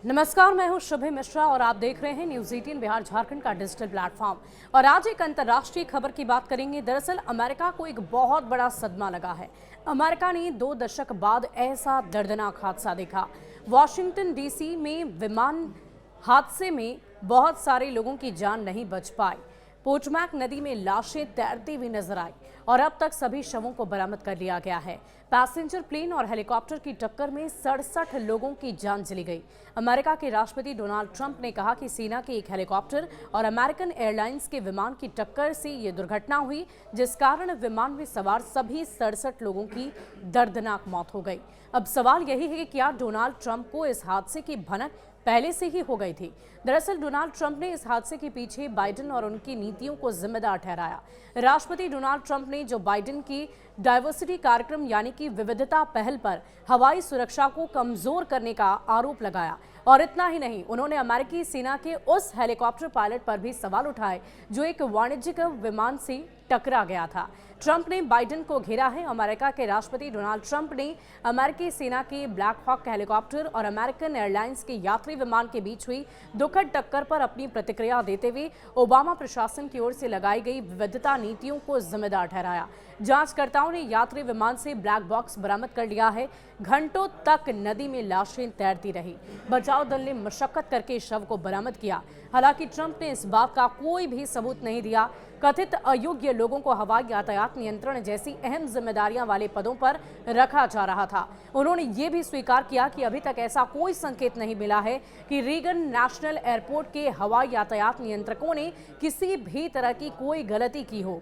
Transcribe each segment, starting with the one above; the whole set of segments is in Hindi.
नमस्कार, मैं हूं शुभे मिश्रा और आप देख रहे हैं न्यूज़ 18 बिहार झारखंड का डिजिटल प्लेटफॉर्म। और आज एक अंतर्राष्ट्रीय खबर की बात करेंगे। दरअसल अमेरिका को एक बहुत बड़ा सदमा लगा है। अमेरिका ने 2 दशक बाद ऐसा दर्दनाक हादसा देखा। वॉशिंगटन डीसी में विमान हादसे में बहुत सारे लोगों की जान नहीं बच पाई। पोटोमैक नदी में लाशें तैरती हुई नजर आई और अब तक सभी शवों को बरामद कर लिया गया है। पैसेंजर प्लेन और हेलीकॉप्टर की टक्कर में 67 लोगों की जान चली गई। अमेरिका के राष्ट्रपति डोनाल्ड ट्रंप ने कहा कि सेना के एक हेलीकॉप्टर और अमेरिकन एयरलाइंस के विमान की टक्कर से ये दुर्घटना हुई, जिस कारण विमान में सवार सभी 67 लोगों की दर्दनाक मौत हो गई। अब सवाल यही है कि क्या डोनाल्ड ट्रंप को इस हादसे की भनक पहले से ही हो गई थी। दरअसल डोनाल्ड ट्रंप ने इस हादसे के पीछे बाइडेन और उनकी नीतियों को जिम्मेदार ठहराया। राष्ट्रपति डोनाल्ड ट्रंप ने जो बाइडेन की डाइवर्सिटी कार्यक्रम यानी कि विविधता पहल पर हवाई सुरक्षा को कमजोर करने का आरोप लगाया। और इतना ही नहीं, उन्होंने अमेरिकी सेना के उस हेलीकॉप्टर पायलट पर भी सवाल उठाए जो एक वाणिज्यिक विमान से टकरा गया था। ट्रंप ने बाइडेन को घेरा है। अमेरिका के राष्ट्रपति डोनाल्ड ट्रंप ने अमेरिकी सेना के ब्लैक हॉक हेलीकॉप्टर और अमेरिकन एयरलाइंस के यात्री विमान के बीच हुई दुखद टक्कर पर अपनी प्रतिक्रिया देते हुए ओबामा प्रशासन की ओर से लगाई गई विविधता नीतियों को जिम्मेदार ठहराया। जांचकर्ताओं ने यात्री विमान से ब्लैक बॉक्स बरामद कर लिया है। घंटों तक नदी में लाशें तैरती रही। बचाव दल ने मशक्कत करके शव को बरामद किया। हालांकि ट्रंप ने इस बात का कोई भी सबूत नहीं दिया। कथित अयोग्य लोगों को हवाई यातायात नियंत्रण जैसी अहम जिम्मेदारियां वाले पदों पर रखा जा रहा था। उन्होंने ये भी स्वीकार किया कि अभी तक ऐसा कोई संकेत नहीं मिला है कि रीगन नेशनल एयरपोर्ट के हवाई यातायात नियंत्रकों ने किसी भी तरह की कोई गलती की हो।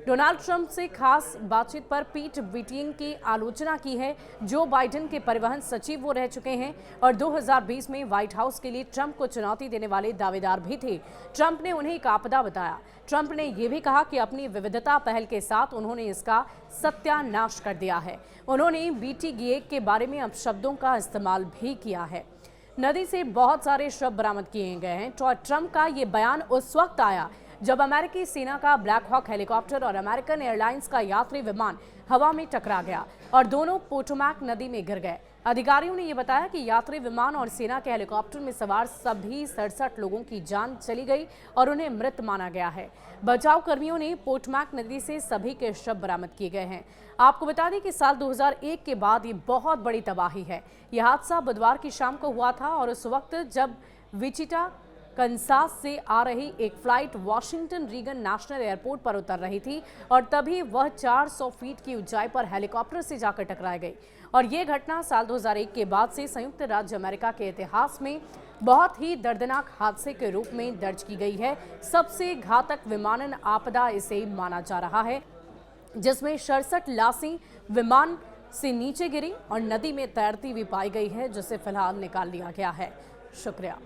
डोनाल्ड ट्रंप से खास बातचीत पर पीट बुटिजेग की आलोचना की है। जो बाइडेन के परिवहन सचिव वो रह चुके हैं और 2020 में व्हाइट हाउस के लिए ट्रंप को चुनौती देने वाले दावेदार भी थे। ट्रंप ने उन्हें एक आपदा बताया। ट्रंप ने यह भी कहा कि अपनी विविधता पहल के साथ उन्होंने इसका सत्यानाश कर दिया है। उन्होंने बुटिजेग के बारे में अपशब्दों का इस्तेमाल भी किया है। नदी से बहुत सारे शव बरामद किए गए हैं। ट्रंप का ये बयान उस वक्त आया जब अमेरिकी सेना का ब्लैक हॉक हेलीकॉप्टर और अमेरिकन एयरलाइंस का यात्री विमान हवा में टकरा गया और दोनों पोटोमैक नदी में गिर गए। अधिकारियों ने यह बताया कि यात्री विमान और सेना के हेलीकॉप्टर में सवार सभी 67 लोगों की जान चली गई और उन्हें मृत माना गया है। बचाव कर्मियों ने पोटोमैक नदी से सभी के शव बरामद किए गए हैं। आपको बता दें कि साल 2001 के बाद ये बहुत बड़ी तबाही है। यह हादसा बुधवार की शाम को हुआ था और उस वक्त जब विचिटा कंसास से आ रही एक flight Washington Reagan National Airport पर उतर रही थी और तभी वह 400 फीट की ऊंचाई पर हेलीकॉप्टर से जाकर टकरा गई। और ये घटना साल 2001 के बाद से संयुक्त राज्य अमेरिका के इतिहास में बहुत ही दर्दनाक हादसे के रूप में दर्ज की गई है। सबसे घातक विमानन आपदा इसे माना जा रहा है, जिसमें 67 लाशें विमान से नीचे गिरी और नदी में तैरती हुई पाई गई है, जिसे फिलहाल निकाल लिया गया है। शुक्रिया।